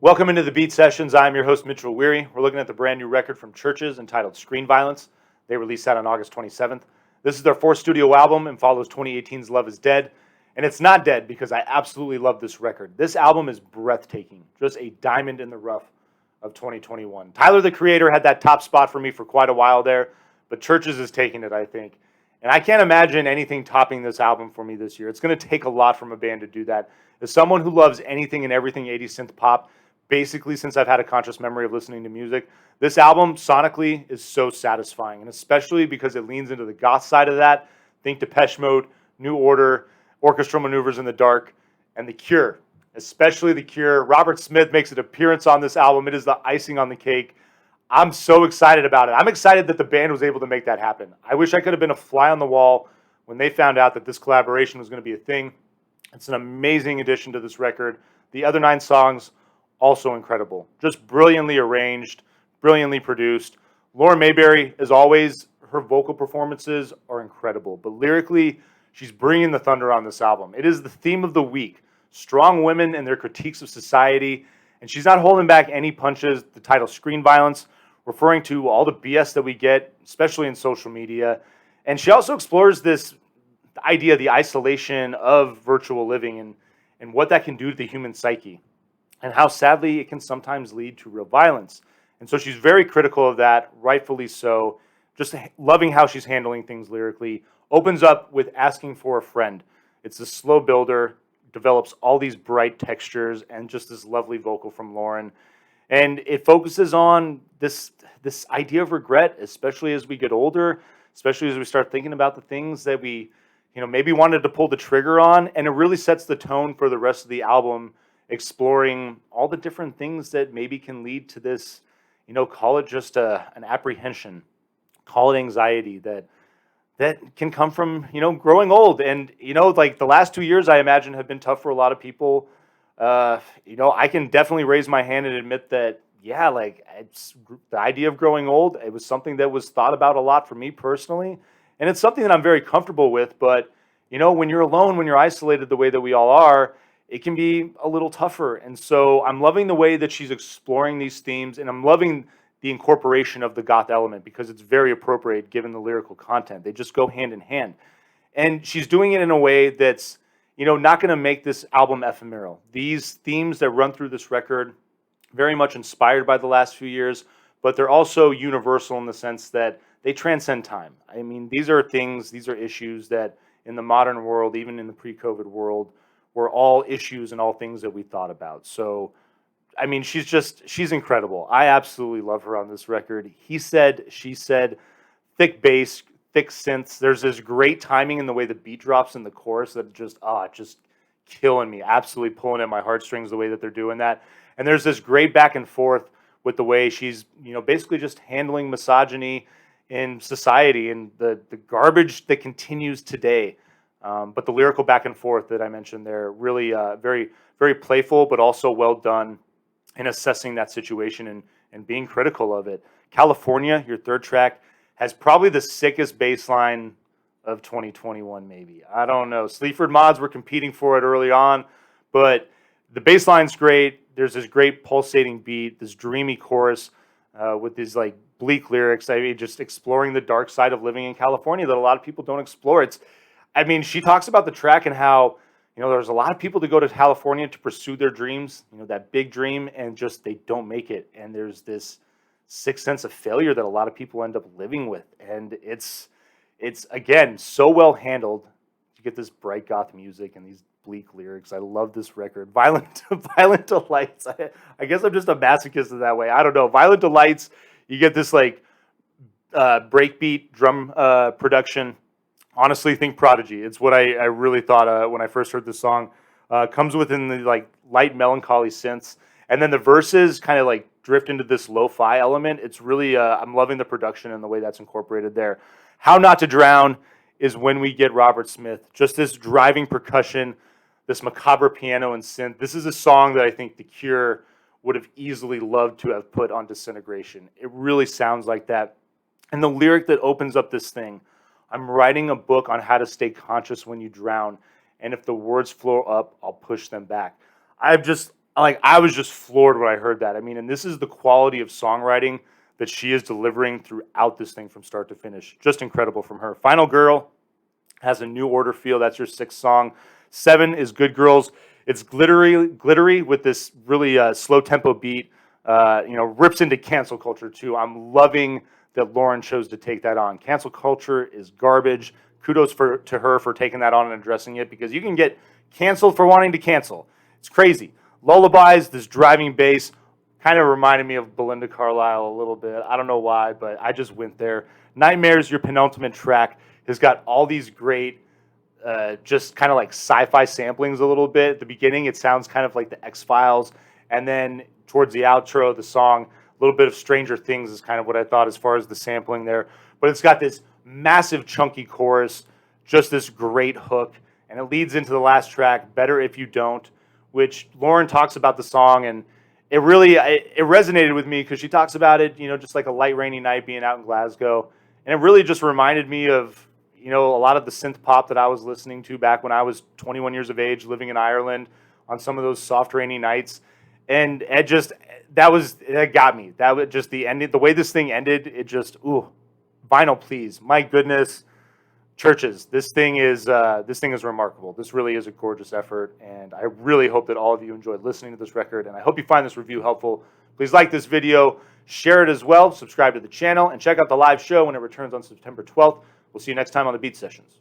Welcome into the Beat Sessions. I'm your host, Mitchell Weary. We're looking at the brand new record from Chvrches entitled Screen Violence. They released that on August 27th. This is their fourth studio album and follows 2018's Love is Dead. And it's not dead because I absolutely love this record. This album is breathtaking, just a diamond in the rough of 2021. Tyler, the Creator, had that top spot for me for quite a while there, but Chvrches is taking it, I think. And I can't imagine anything topping this album for me this year. It's going to take a lot from a band to do that. As someone who loves anything and everything 80s synth pop, basically since I've had a conscious memory of listening to music, this album sonically is so satisfying, and especially because it leans into the goth side of that. Think Depeche Mode, New Order, Orchestral Maneuvers in the Dark, and The Cure, especially The Cure. Robert Smith makes an appearance on this album. It is the icing on the cake. I'm so excited about it. I'm excited that the band was able to make that happen. I wish I could have been a fly on the wall when they found out that this collaboration was going to be a thing. It's an amazing addition to this record. The other 9 songs, also incredible. Just brilliantly arranged, brilliantly produced. Lauren Mayberry, as always, her vocal performances are incredible. But lyrically, she's bringing the thunder on this album. It is the theme of the week. Strong women and their critiques of society. And she's not holding back any punches. The title, Screen Violence, referring to all the BS that we get, especially in social media. And she also explores this idea, the isolation of virtual living and what that can do to the human psyche, and how sadly it can sometimes lead to real violence. And so she's very critical of that, rightfully so. Just loving how she's handling things lyrically. Opens up with asking for a friend. It's a slow builder, develops all these bright textures, and just this lovely vocal from Lauren. And it focuses on this idea of regret, especially as we get older, especially as we start thinking about the things that we, maybe wanted to pull the trigger on. And it really sets the tone for the rest of the album, exploring all the different things that maybe can lead to this, call it just an apprehension, call it anxiety that can come from, growing old. And, like the last 2 years, I imagine, have been tough for a lot of people. I can definitely raise my hand and admit that, yeah, like it's the idea of growing old. It was something that was thought about a lot for me personally. And it's something that I'm very comfortable with. But, when you're alone, when you're isolated the way that we all are, it can be a little tougher. And so I'm loving the way that she's exploring these themes, and I'm loving the incorporation of the goth element because it's very appropriate given the lyrical content. They just go hand in hand. And she's doing it in a way that's, not going to make this album ephemeral. These themes that run through this record, very much inspired by the last few years, but they're also universal in the sense that they transcend time. I mean, these are issues that in the modern world, even in the pre-COVID world, were all issues and all things that we thought about. So, I mean, she's incredible. I absolutely love her on this record. He said, she said, thick bass, thick synths. There's this great timing in the way the beat drops in the chorus that just killing me, absolutely pulling at my heartstrings the way that they're doing that. And there's this great back and forth with the way she's, basically just handling misogyny in society and the garbage that continues today. But the lyrical back and forth that I mentioned there, really very, very playful, but also well done in assessing that situation and being critical of it. California, your third track, has probably the sickest bass line of 2021, maybe. I don't know. Sleaford Mods were competing for it early on, but the bass line's great. There's this great pulsating beat, this dreamy chorus with these like bleak lyrics. I mean, just exploring the dark side of living in California that a lot of people don't explore. She talks about the track and how, there's a lot of people to go to California to pursue their dreams, that big dream, and just they don't make it. And there's this sixth sense of failure that a lot of people end up living with. And it's again, so well handled. You get this bright goth music and these bleak lyrics. I love this record. Violent Delights. I guess I'm just a masochist in that way. I don't know. Violent Delights, you get this like breakbeat drum production. Honestly, think Prodigy. It's what I really thought when I first heard this song. Comes within the like light melancholy synths, and then the verses kind of like drift into this lo-fi element. It's really I'm loving the production and the way that's incorporated there. How Not to Drown is when we get Robert Smith. Just this driving percussion, this macabre piano and synth. This is a song that I think The Cure would have easily loved to have put on Disintegration. It really sounds like that. And the lyric that opens up this thing, I'm writing a book on how to stay conscious when you drown, and if the words flow up, I'll push them back. like I was just floored when I heard that. I mean, and this is the quality of songwriting that she is delivering throughout this thing from start to finish. Just incredible from her. Final Girl has a New Order feel. That's your 6th song. 7 is Good Girls. It's glittery with this really slow tempo beat. Rips into cancel culture too. I'm loving that Lauren chose to take that on. Cancel culture is garbage. Kudos to her for taking that on and addressing it, because you can get canceled for wanting to cancel. It's crazy. Lullabies, this driving bass, kind of reminded me of Belinda Carlisle a little bit. I don't know why, but I just went there. Nightmares, your penultimate track, has got all these great, just kind of like sci-fi samplings a little bit. At the beginning, it sounds kind of like the X-Files. And then towards the outro of the song, a little bit of Stranger Things is kind of what I thought as far as the sampling there. But it's got this massive chunky chorus, just this great hook. And it leads into the last track, Better If You Don't, which Lauren talks about the song, and it resonated with me because she talks about it, just like a light rainy night being out in Glasgow. And it really just reminded me of, a lot of the synth pop that I was listening to back when I was 21 years of age, living in Ireland on some of those soft rainy nights. And that got me. That was just the ending, the way this thing ended. It just, vinyl, please. My goodness. Chvrches, this thing is remarkable. This really is a gorgeous effort, and I really hope that all of you enjoyed listening to this record, and I hope you find this review helpful. Please like this video, share it as well, subscribe to the channel, and check out the live show when it returns on September 12th. We'll see you next time on the Beat Sessions.